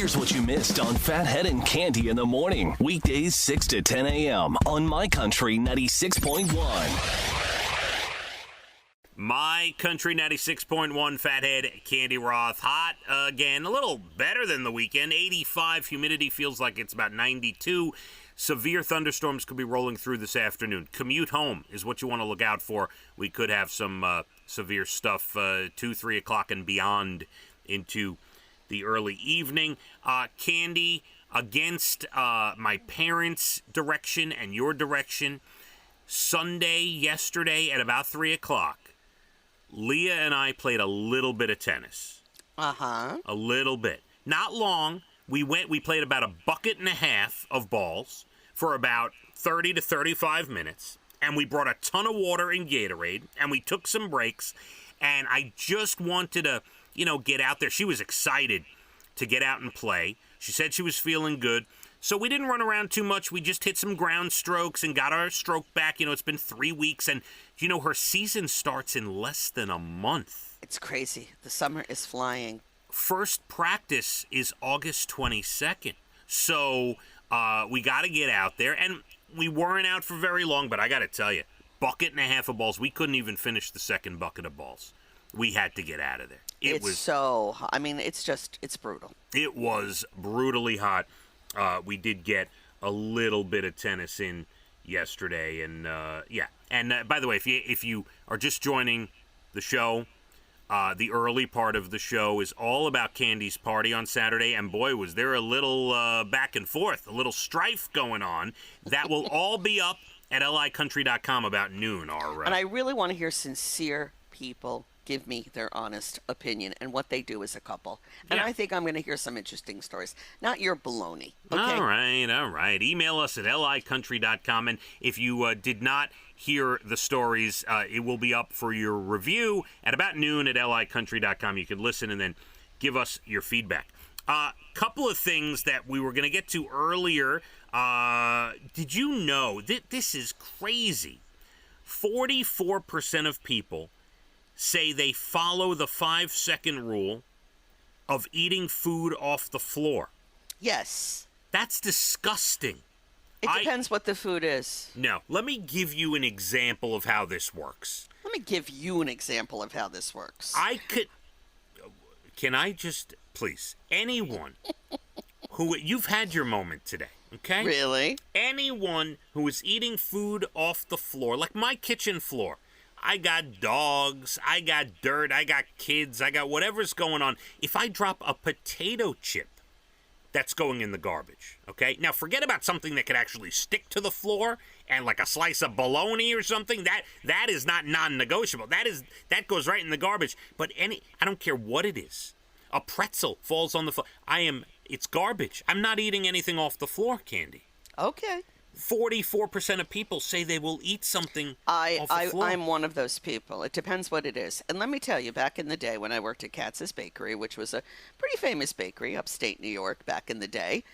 Here's what you missed on Phathead and Cande in the morning. Weekdays 6 to 10 a.m. on My Country 96.1. My Country 96.1, Phathead, Cande Roth. Hot again, a little better than the weekend. 85, humidity feels like it's about 92. Severe thunderstorms could be rolling through this afternoon. Commute home is what you want to look out for. We could have some severe stuff 2, 3 o'clock and beyond into the early evening. Cande, against my parents' direction and your direction, Sunday, yesterday at about 3 o'clock, Leah and I played a little bit of tennis. Uh-huh. A little bit. Not long. We played about a bucket and a half of balls for about 30 to 35 minutes, and we brought a ton of water and Gatorade, and we took some breaks, and I just wanted to, get out there. She was excited to get out and play. She said she was feeling good. So we didn't run around too much. We just hit some ground strokes and got our stroke back. It's been 3 weeks, and, her season starts in less than a month. It's crazy. The summer is flying. First practice is August 22nd. So we got to get out there, and we weren't out for very long, but I got to tell you, bucket and a half of balls. We couldn't even finish the second bucket of balls. We had to get out of there. It's brutal. It was brutally hot. We did get a little bit of tennis in yesterday, and yeah. And by the way, if you are just joining the show, the early part of the show is all about Cande's party on Saturday, and boy, was there a little back and forth, a little strife going on. That will all be up at licountry.com about noon. And I really want to hear sincere people give me their honest opinion and what they do as a couple. And I think I'm going to hear some interesting stories, not your baloney. Okay? All right. Email us at licountry.com. And if you did not hear the stories, it will be up for your review at about noon at licountry.com. You can listen and then give us your feedback. Couple of things that we were going to get to earlier. Did you know that this is crazy? 44% of people say they follow the 5-second rule of eating food off the floor. Yes. That's disgusting. It depends what the food is. No, let me give you an example of how this works. Can I just, please, anyone who, you've had your moment today, okay? Really? Anyone who is eating food off the floor, like my kitchen floor, I got dogs, I got dirt, I got kids, I got whatever's going on. If I drop a potato chip, that's going in the garbage, okay? Now, forget about something that could actually stick to the floor and like a slice of bologna or something. That is not non-negotiable. That goes right in the garbage. But I don't care what it is. A pretzel falls on the floor. It's garbage. I'm not eating anything off the floor, Cande. Okay. 44% of people say they will eat something off the floor. I'm one of those people. It depends what it is. And let me tell you, back in the day when I worked at Katz's Bakery, which was a pretty famous bakery upstate New York back in the day,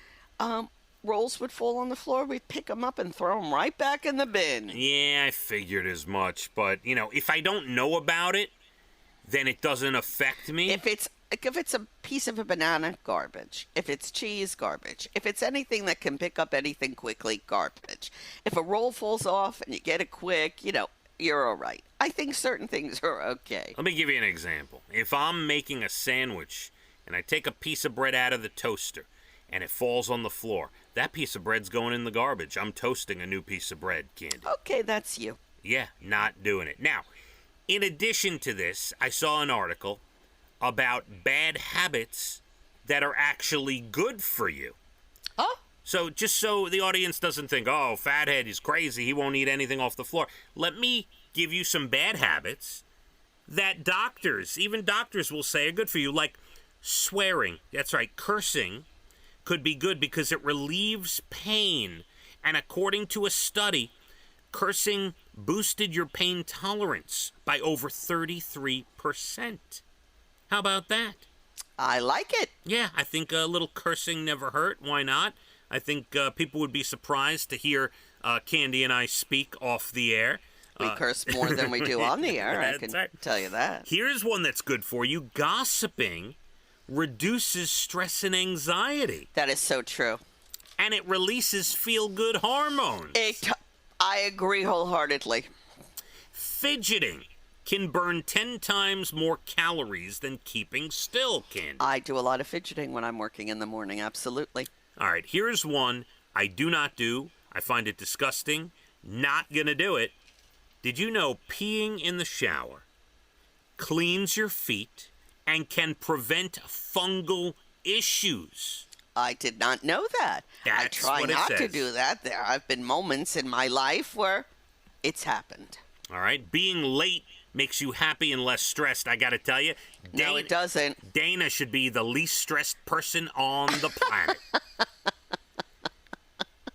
rolls would fall on the floor. We'd pick them up and throw them right back in the bin. Yeah, I figured as much. But, if I don't know about it, then it doesn't affect me. If it's a piece of a banana, garbage. If it's cheese, garbage. If it's anything that can pick up anything quickly, garbage. If a roll falls off and you get it quick, you're all right. I think certain things are okay. Let me give you an example. If I'm making a sandwich and I take a piece of bread out of the toaster and it falls on the floor, that piece of bread's going in the garbage. I'm toasting a new piece of bread, Cande. Okay, that's you. Yeah, not doing it. Now, in addition to this, I saw an article about bad habits that are actually good for you. Oh. So just so the audience doesn't think, oh, Phathead is crazy, he won't eat anything off the floor. Let me give you some bad habits that even doctors will say are good for you, like swearing. That's right, cursing could be good because it relieves pain. And according to a study, cursing boosted your pain tolerance by over 33%. How about that? I like it. Yeah, I think a little cursing never hurt. Why not? I think people would be surprised to hear Cande and I speak off the air. We curse more than we do on the air, I can tell you that. Here's one that's good for you. Gossiping reduces stress and anxiety. That is so true. And it releases feel-good hormones. I agree wholeheartedly. Fidgeting can burn 10 times more calories than keeping still, Cande. I do a lot of fidgeting when I'm working in the morning, absolutely. All right, here's one I do not do. I find it disgusting. Not gonna do it. Did you know peeing in the shower cleans your feet and can prevent fungal issues? I did not know that. I That's try what it not to says. do that. There have been moments in my life where it's happened. All right, being late makes you happy and less stressed. I got to tell you, No, it doesn't. Dana should be the least stressed person on the planet.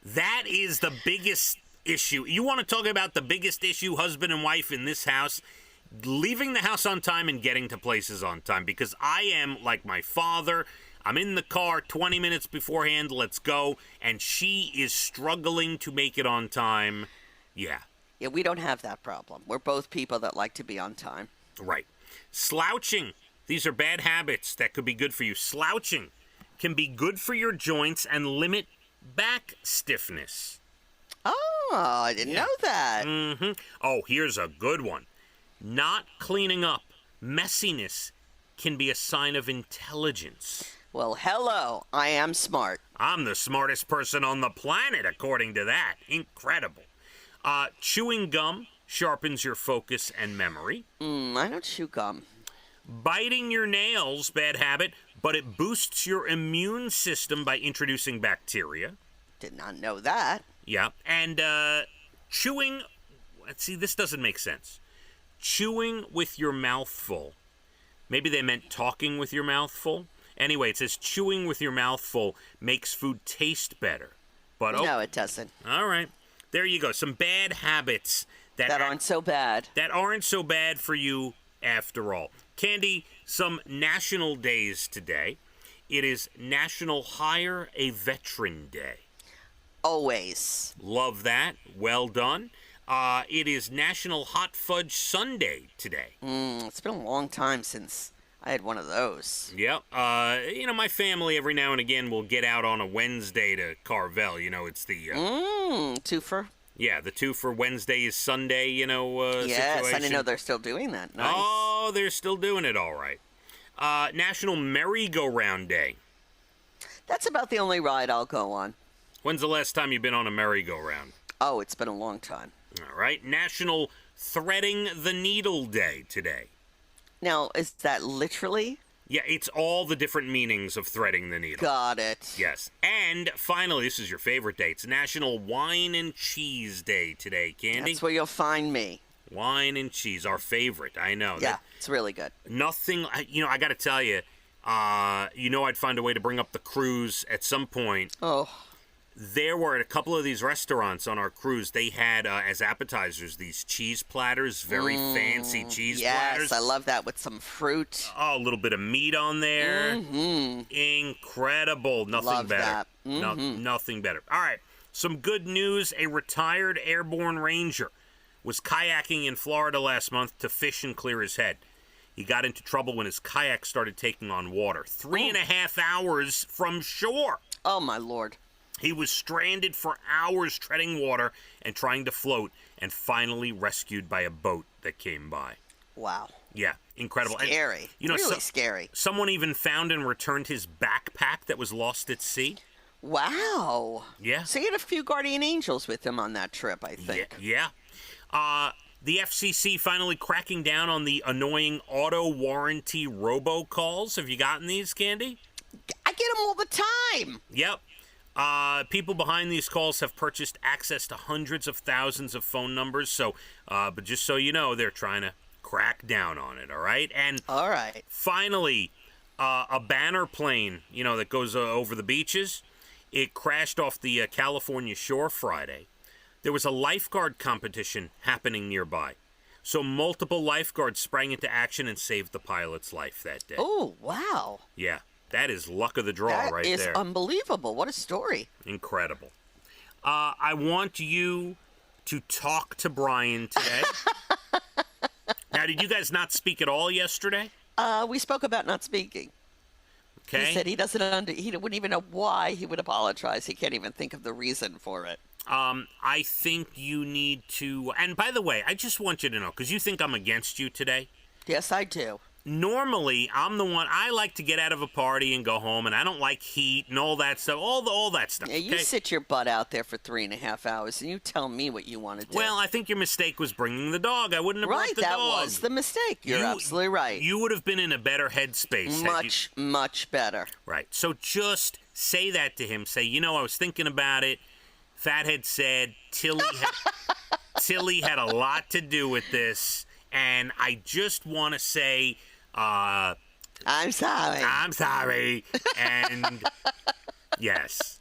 That is the biggest issue. You want to talk about the biggest issue, husband and wife in this house? Leaving the house on time and getting to places on time. Because I am like my father. I'm in the car 20 minutes beforehand, let's go. And she is struggling to make it on time. Yeah. Yeah, we don't have that problem. We're both people that like to be on time. Right. Slouching. These are bad habits that could be good for you. Slouching can be good for your joints and limit back stiffness. Oh, I didn't know that. Mm-hmm. Oh, here's a good one. Not cleaning up. Messiness can be a sign of intelligence. Well, hello. I am smart. I'm the smartest person on the planet, according to that. Incredible. Chewing gum sharpens your focus and memory. I don't chew gum. Biting your nails, bad habit, but it boosts your immune system by introducing bacteria. Did not know that. Yeah. And chewing, let's see, this doesn't make sense. Chewing with your mouth full. Maybe they meant talking with your mouth full. Anyway, it says chewing with your mouth full makes food taste better. But No, it doesn't. all right. There you go. Some bad habits That aren't so bad. that aren't so bad for you after all. Cande, some national days today. It is National Hire a Veteran Day. Always. Love that. Well done. It is National Hot Fudge Sunday today. It's been a long time since I had one of those. Yep. My family every now and again will get out on a Wednesday to Carvel. It's the... Twofer. Yeah, the two for Wednesday is Sunday, Yes, situation. I didn't know they're still doing that. Nice. Oh, they're still doing it all right. National Merry-Go-Round Day. That's about the only ride I'll go on. When's the last time you've been on a merry-go-round? Oh, it's been a long time. All right. National Threading the Needle Day today. Now, is that literally? Yeah, it's all the different meanings of threading the needle. Got it. Yes. And finally, this is your favorite day. It's National Wine and Cheese Day today, Cande. That's where you'll find me. Wine and cheese, our favorite. I know. Yeah, it's really good. Nothing, I got to tell you, I'd find a way to bring up the cruise at some point. Oh. There were a couple of these restaurants on our cruise. They had, as appetizers, these cheese platters, very fancy cheese platters. Yes, I love that with some fruit. Oh, a little bit of meat on there. Incredible. Nothing Love better. that. Nothing better. All right. Some good news. A retired airborne ranger was kayaking in Florida last month to fish and clear his head. He got into trouble when his kayak started taking on water. 3.5 hours from shore. Oh, my Lord. He was stranded for hours treading water and trying to float, and finally rescued by a boat that came by. Wow. Yeah, incredible. Scary. And, really scary. Someone even found and returned his backpack that was lost at sea. Wow. Yeah. So he had a few guardian angels with him on that trip, I think. Yeah. The FCC finally cracking down on the annoying auto warranty robocalls. Have you gotten these, Cande? I get them all the time. Yep. People behind these calls have purchased access to hundreds of thousands of phone numbers. But just so you know, they're trying to crack down on it. All right. And all right. Finally, a banner plane, that goes over the beaches. It crashed off the California shore Friday. There was a lifeguard competition happening nearby. So multiple lifeguards sprang into action and saved the pilot's life that day. Oh, wow. Yeah. That is luck of the draw right there. That is unbelievable. What a story. Incredible. I want you to talk to Brian today. Now, did you guys not speak at all yesterday? We spoke about not speaking. Okay? He said he wouldn't even know why he would apologize. He can't even think of the reason for it. I think you need to, and by the way, I just want you to know, because you think I'm against you today. Yes, I do. Normally, I'm the one, I like to get out of a party and go home, and I don't like heat and all that stuff, all that stuff. Yeah, you sit your butt out there for 3.5 hours, and you tell me what you want to do. Well, I think your mistake was bringing the dog. I wouldn't have brought the dog. Right, that was the mistake. You're absolutely right. You would have been in a better headspace. Much better. Right. So just say that to him. Say, I was thinking about it. Phathead said Tilly had a lot to do with this, and I just want to say... I'm sorry. And yes.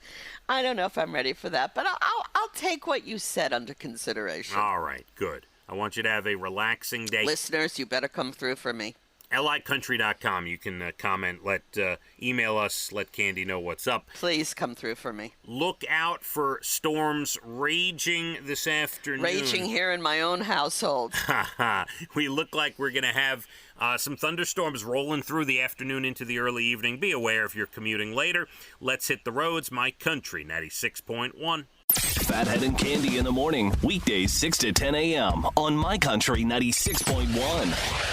I don't know if I'm ready for that, but I'll take what you said under consideration. All right, good. I want you to have a relaxing day. Listeners, you better come through for me. LICountry.com. You can comment, email us, let Cande know what's up. Please come through for me. Look out for storms raging this afternoon. Raging here in my own household. We look like we're going to have some thunderstorms rolling through the afternoon into the early evening. Be aware if you're commuting later. Let's hit the roads. My Country 96.1. Phathead and Cande in the morning, weekdays 6 to 10 a.m. on My Country 96.1.